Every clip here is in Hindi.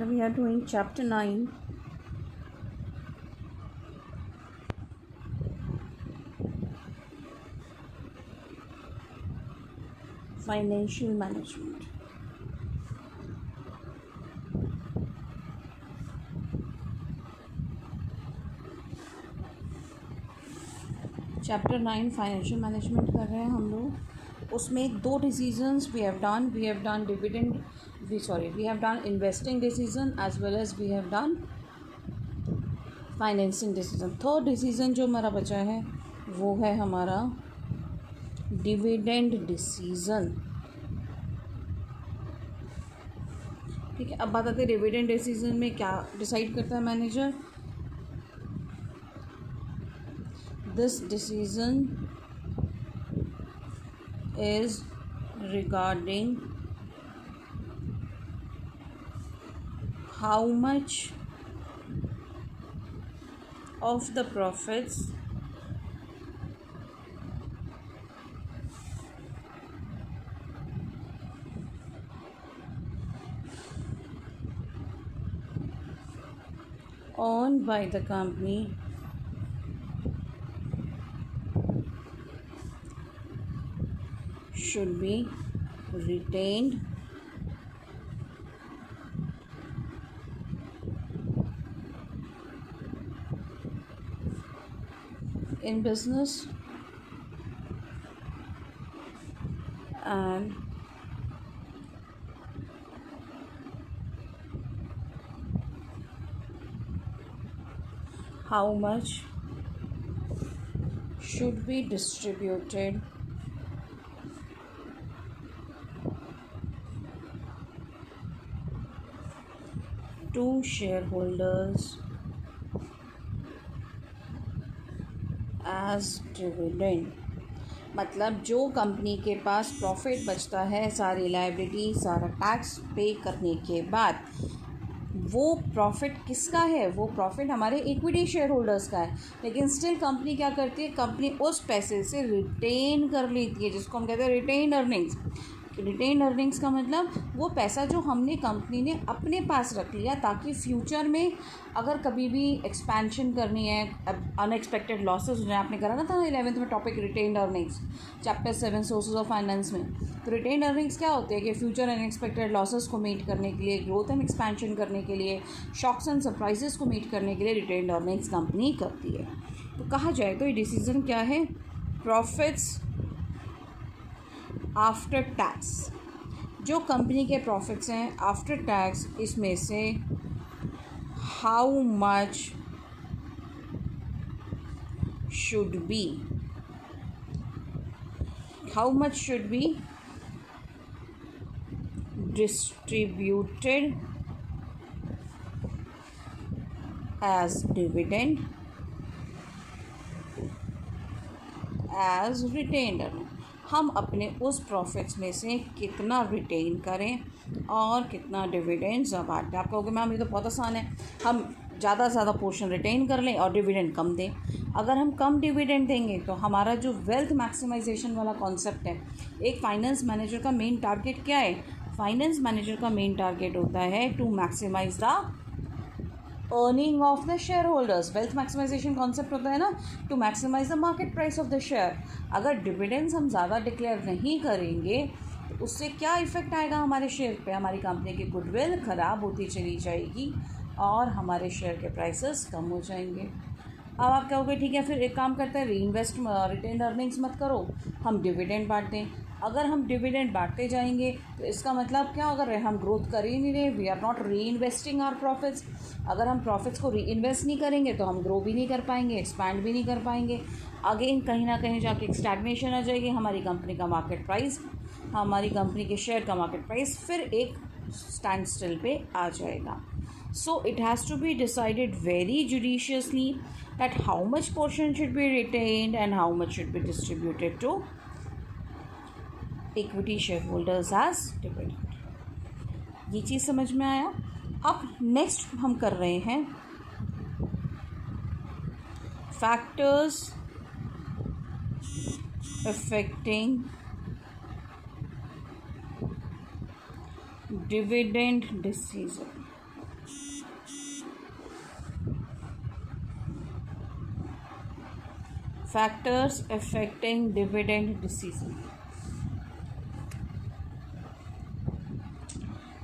we are doing chapter 9, financial management. Chapter 9 financial management कर रहे हैं हम लोग. उसमें दो decisions we have done dividend we have done investing decision as well as we have done financing decision. Third decision जो हमारा बचा है वो है हमारा डिविडेंड डिसीजन. ठीक है, अब बात आते हैं डिविडेंड डिसीजन में क्या डिसाइड करता है manager. This decision is regarding how much of the profits owned by the company should be retained in business and how much should be distributed to shareholders as dividend. मतलब जो कंपनी के पास प्रॉफिट बचता है, सारी लायबिलिटी सारा टैक्स पे करने के बाद, वो प्रॉफिट किसका है? वो प्रॉफिट हमारे इक्विटी शेयर होल्डर्स का है. लेकिन स्टिल कंपनी क्या करती है? कंपनी उस पैसे से रिटेन कर लेती है, जिसको हम कहते हैं रिटेन अर्निंग्स. रिटेन अर्निंग्स का मतलब वो पैसा जो हमने कंपनी ने अपने पास रख लिया, ताकि फ्यूचर में अगर कभी भी एक्सपेंशन करनी है, अनएक्सपेक्टेड लॉसेस जो आपने करा ना था 11th में topic retain earnings chapter 7 sources of finance में. तो रिटेन अर्निंग्स क्या होते हैं कि फ्यूचर अनएक्सपेक्टेड लॉसेस को मीट करने के लिए, ग्रोथ एंड एक्सपेंशन करने के लिए, शॉक्स एंड सरप्राइजेस को मीट करने के लिए रिटेन अर्निंग्स कंपनी करती है. तो कहा जाए तो ये डिसीजन क्या है? Profits after tax. जो कंपनी के प्रॉफिट्स हैं आफ्टर टैक्स, इसमें से how much should be distributed as dividend as retained earning. हम अपने उस प्रॉफिट्स में से कितना रिटेन करें और कितना डिविडेंड बांटें. आप कहोगे मैम ये तो बहुत आसान है, हम ज़्यादा से ज़्यादा पोर्शन रिटेन कर लें और डिविडेंड कम दें. अगर हम कम डिविडेंड देंगे तो हमारा जो वेल्थ मैक्सिमाइजेशन वाला कॉन्सेप्ट है, एक फाइनेंस मैनेजर का मेन टारगेट क्या है? फाइनेंस मैनेजर का मेन टारगेट होता है to maximize the earning of the shareholders. Wealth maximization concept होता है ना, to maximize the market price of the share. अगर डिविडेंड्स हम ज़्यादा डिक्लेयर नहीं करेंगे तो उससे क्या इफ़ेक्ट आएगा हमारे शेयर पे? हमारी कंपनी की गुडविल ख़राब होती चली जाएगी और हमारे शेयर के प्राइसेस कम हो जाएंगे. अब आप कहोगे ठीक है, फिर एक काम करते हैं, रिटेन अर्निंग्स मत करो, हम डिविडेंड बांट दें. अगर हम डिविडेंड बांटते जाएंगे तो इसका मतलब क्या? अगर हम ग्रोथ कर ही नहीं रहे, वी आर नॉट री इन्वेस्टिंग आवर प्रॉफिट्स. अगर हम प्रॉफिट्स को री इन्वेस्ट नहीं करेंगे तो हम ग्रो भी नहीं कर पाएंगे, एक्सपैंड भी नहीं कर पाएंगे. अगेन कहीं ना कहीं जाके एक स्टैग्नेशन आ जाएगी. हमारी कंपनी का मार्केट प्राइस, हमारी कंपनी के शेयर का मार्केट प्राइस फिर एक स्टैंड स्टिल पे आ जाएगा. So it has to be decided very judiciously that how much portion should be retained and how much should be distributed to equity shareholders as dividend. ये चीज़ समझ में आया. अब नेक्स्ट हम कर रहे हैं factors affecting dividend decision. Factors affecting dividend decision.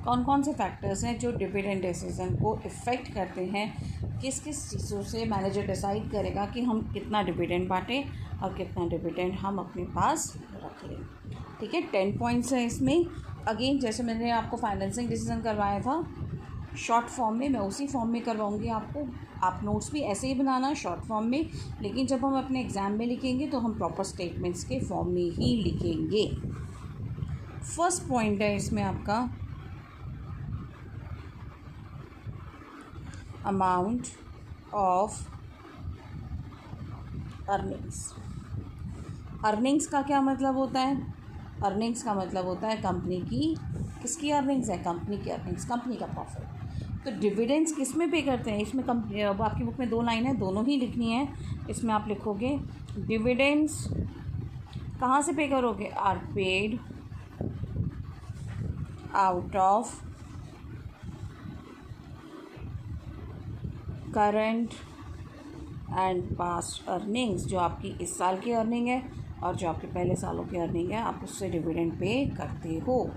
कौन कौन से फैक्टर्स हैं जो डिविडेंड डिसीजन को इफ़ेक्ट करते हैं, किस किस चीज़ों से मैनेजर डिसाइड करेगा कि हम कितना डिविडेंड बांटें और कितना डिविडेंड हम अपने पास रख लें। ठीक है, 10 पॉइंट्स हैं इसमें। अगेन जैसे मैंने आपको फाइनेंसिंग डिसीजन करवाया था शॉर्ट फॉर्म में, मैं उसी फॉर्म में करवाऊंगी आपको। आप नोट्स भी ऐसे ही बनाना शॉर्ट फॉर्म में, लेकिन जब हम अपने एग्ज़ाम में लिखेंगे तो हम प्रॉपर स्टेटमेंट्स के फॉर्म में ही लिखेंगे। फर्स्ट पॉइंट है इसमें आपका अमाउंट ऑफ अर्निंग्स। अर्निंग्स का क्या मतलब होता है? अर्निंग्स का मतलब होता है कंपनी की, किसकी अर्निंग्स है? कंपनी की अर्निंग्स, कंपनी का प्रॉफिट। तो डिविडेंड्स किस में पे करते हैं? इसमें आपकी बुक में 2 लाइन है, दोनों ही लिखनी है। इसमें आप लिखोगे डिविडेंड्स कहाँ से पे करोगे? Are paid out of current and past earnings. जो आपकी इस साल की अर्निंग है और जो आपके पहले सालों की अर्निंग है, आप उससे डिविडेंड पे करते हो।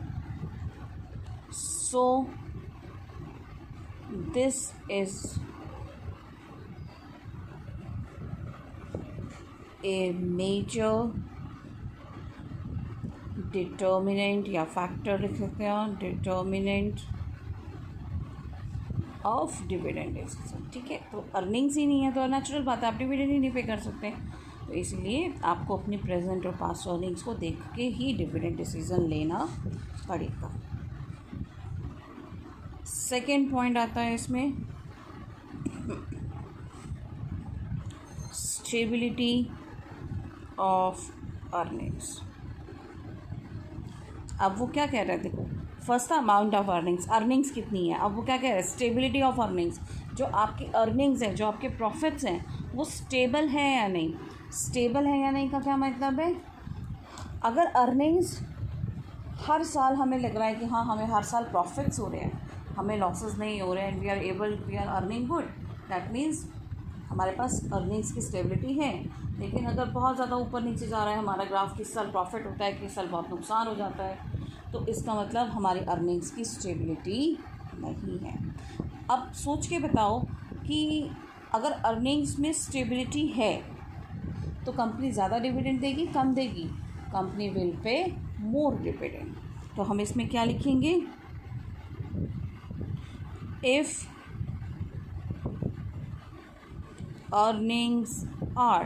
So this is a major determinant या फैक्टर लिख सकते हैं, डिटर्मिनेंट ऑफ डिविडेंड डिसीजन। ठीक है, तो अर्निंग्स ही नहीं है तो नेचुरल बात है आप डिविडेंड ही नहीं पे कर सकते। तो इसलिए आपको अपनी प्रेजेंट और पास्ट अर्निंग्स को देख के ही डिविडेंड डिसीजन लेना पड़ेगा। सेकेंड पॉइंट आता है इसमें स्टेबिलिटी ऑफ अर्निंग्स। अब वो क्या कह रहे हैं, देखो फर्स्ट था अमाउंट ऑफ अर्निंग्स, अर्निंग्स कितनी है। अब वो क्या कह रहे हैं, स्टेबिलिटी ऑफ अर्निंग्स। जो आपकी अर्निंग्स हैं, जो आपके प्रॉफिट्स हैं, वो स्टेबल है या नहीं। स्टेबल है या नहीं का क्या मतलब है? अगर अर्निंग्स हर साल हमें लग रहा है कि हाँ हमें हर साल प्रॉफिट्स हो रहे हैं, हमें लॉसेस नहीं हो रहे हैं, we are earning good, that means हमारे पास अर्निंग्स की स्टेबिलिटी है। लेकिन अगर बहुत ज़्यादा ऊपर नीचे जा रहा है हमारा ग्राफ, किस साल प्रॉफिट होता है, किस साल बहुत नुकसान हो जाता है, तो इसका मतलब हमारी अर्निंग्स की स्टेबिलिटी नहीं है। अब सोच के बताओ कि अगर अर्निंग्स में स्टेबिलिटी है तो कंपनी ज़्यादा डिविडेंड देगी, कम देगी? कंपनी विल पे मोर डिविडेंड। तो हम इसमें क्या लिखेंगे? If earnings are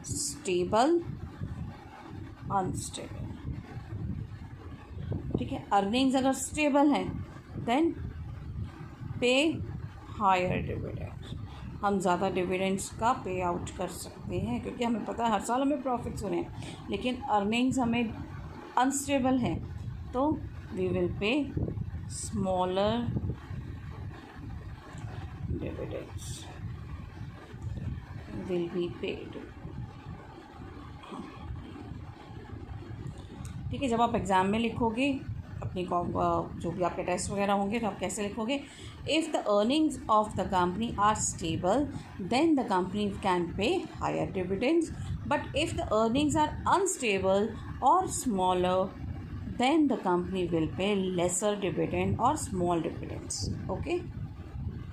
stable unstable। ठीक है, अर्निंग्स अगर स्टेबल हैं देन पे हायर डिविडेंड, हम ज़्यादा डिविडेंड्स का पे आउट कर सकते हैं क्योंकि हमें पता है हर साल हमें प्रॉफिट्स हो रहे हैं। लेकिन अर्निंग्स हमें अनस्टेबल है तो we will pay smaller dividends will be paid। ठीक है, जब आप एग्ज़ाम में लिखोगे अपनी जो भी आपके टेस्ट वगैरह होंगे तो आप कैसे लिखोगे? If the earnings of the company are stable then the company can pay higher dividends, but if the earnings are unstable और smaller then the company will pay lesser dividend और स्मॉल डिविडेंड्स। ओके।